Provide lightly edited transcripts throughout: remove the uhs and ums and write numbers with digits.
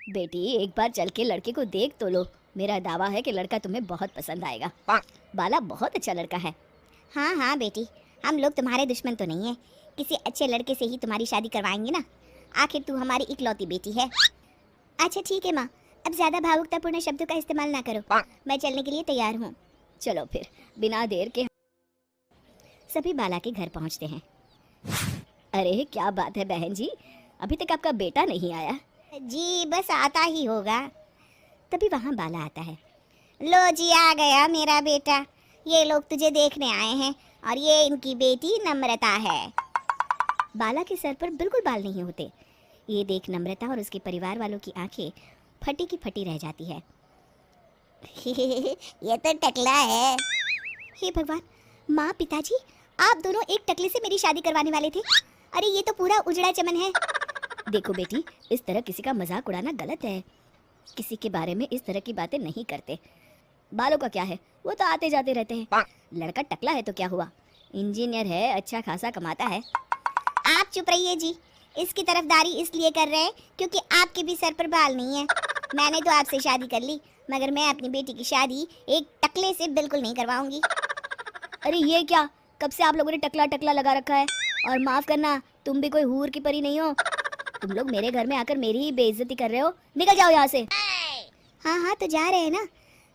बेटी एक बार चल के लड़के को देख तो लो। मेरा दावा है कि लड़का तुम्हें बहुत पसंद आएगा। बाला बहुत अच्छा लड़का है। हाँ हाँ बेटी, हम लोग तुम्हारे दुश्मन तो नहीं है। किसी अच्छे लड़के से ही तुम्हारी शादी करवाएंगे ना। आखिर तू हमारी इकलौती बेटी है। अच्छा ठीक है माँ, अब ज्यादा भावुकतापूर्ण शब्दों का इस्तेमाल ना करो। मैं चलने के लिए तैयार हूँ। चलो फिर बिना देर के सभी बाला के घर पहुंचते हैं। अरे क्या बात है बहन जी, अभी तक आपका बेटा नहीं आया? जी बस आता ही होगा। तभी वहाँ बाला आता है। लो जी आ गया मेरा बेटा। ये लोग तुझे देखने आए हैं और ये इनकी बेटी नम्रता है। बाला के सर पर बिल्कुल बाल नहीं होते। ये देख नम्रता और उसके परिवार वालों की आंखें फटी की फटी रह जाती है। ये तो टकला है। हे भगवान, माँ पिताजी आप दोनों एक टकले से मेरी शादी करवाने वाले थे। अरे ये तो पूरा उजड़ा चमन है। देखो बेटी, इस तरह किसी का मजाक उड़ाना गलत है। किसी के बारे में इस तरह की बातें नहीं करते। बालों का क्या है, वो तो आते जाते रहते हैं। लड़का टकला है तो क्या हुआ, इंजीनियर है, अच्छा खासा कमाता है। आप चुप रहिए जी। इसकी तरफदारी इसलिए कर रहे हैं क्योंकि आपके भी सर पर बाल नहीं है। मैंने तो आपसे शादी कर ली, मगर मैं अपनी बेटी की शादी एक टकले से बिल्कुल नहीं करवाऊंगी। अरे ये क्या, कब से आप लोगों ने टकला टकला लगा रखा है? और माफ करना, तुम भी कोई हूर की परी नहीं हो। तुम लोग मेरे घर में आकर मेरी ही बेइज्जती कर रहे हो। निकल जाओ यहाँ से। हाँ हाँ तो जा रहे हैं ना,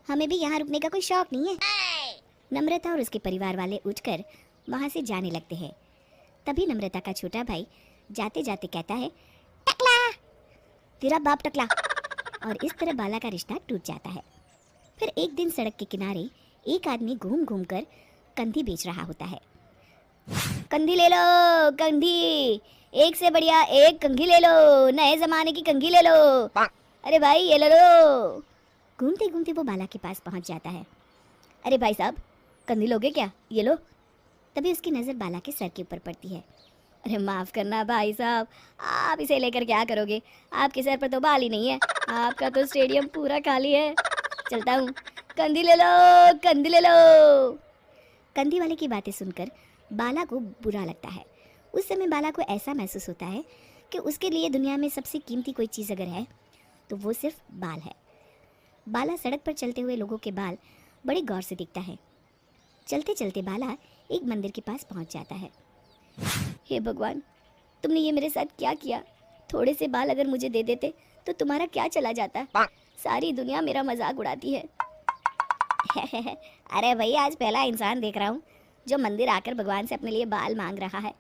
हमें भी यहाँ रुकने का कोई शौक नहीं है। नम्रता और उसके परिवार वाले उठकर वहाँ से जाने लगते हैं। तभी नम्रता का छोटा भाई जाते जाते कहता है, टकला, तेरा बाप टकला। और इस तरह बाला का रिश्ता टूट जाता है। फिर एक दिन सड़क के किनारे एक आदमी घूम घूम कर कंधी बेच रहा होता है। कंधी ले लो, कंधी, एक से बढ़िया एक कंघी ले लो, नए जमाने की कंघी ले लो। अरे भाई ये ले लो। घूमते घूमते वो बाला के पास पहुंच जाता है। अरे भाई साहब, कंधी लोगे क्या? ये लो। तभी उसकी नज़र बाला के सर के ऊपर पड़ती है। अरे माफ़ करना भाई साहब, आप इसे लेकर क्या करोगे? आपके सर पर तो बाल ही नहीं है। आपका तो स्टेडियम पूरा खाली है। चलता हूँ, कंधी ले लो, कंधी ले लो। कंधी वाले की बातें सुनकर बाला को बुरा लगता है। उस समय बाला को ऐसा महसूस होता है कि उसके लिए दुनिया में सबसे कीमती कोई चीज़ अगर है तो वो सिर्फ बाल है। बाला सड़क पर चलते हुए लोगों के बाल बड़े गौर से दिखता है। चलते चलते बाला एक मंदिर के पास पहुंच जाता है। हे भगवान, तुमने ये मेरे साथ क्या किया? थोड़े से बाल अगर मुझे दे देते तो तुम्हारा क्या चला जाता? सारी दुनिया मेरा मजाक उड़ाती है। अरे भैया, आज पहला इंसान देख रहा हूँ जो मंदिर आकर भगवान से अपने लिए बाल मांग रहा है।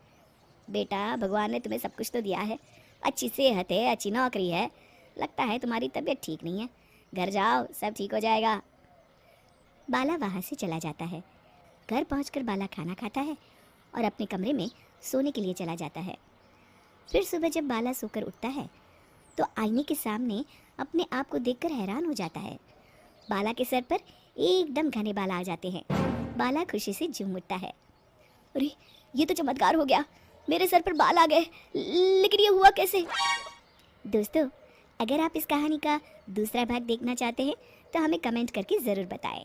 बेटा, भगवान ने तुम्हें सब कुछ तो दिया है, अच्छी सेहत है, अच्छी नौकरी है, लगता है तुम्हारी तबीयत ठीक नहीं है। घर जाओ, सब ठीक हो जाएगा। बाला वहाँ से चला जाता है। घर पहुंचकर बाला खाना खाता है और अपने कमरे में सोने के लिए चला जाता है। फिर सुबह जब बाला सोकर उठता है तो आईने के सामने अपने आप को देखकर हैरान हो जाता है। बाला के सर पर एकदम घने बाल आ जाते हैं। बाला खुशी से झूम उठता है। अरे ये तो चमत्कार हो गया, मेरे सर पर बाल आ गए। लेकिन ये हुआ कैसे? दोस्तों, अगर आप इस कहानी का दूसरा भाग देखना चाहते हैं तो हमें कमेंट करके ज़रूर बताएं।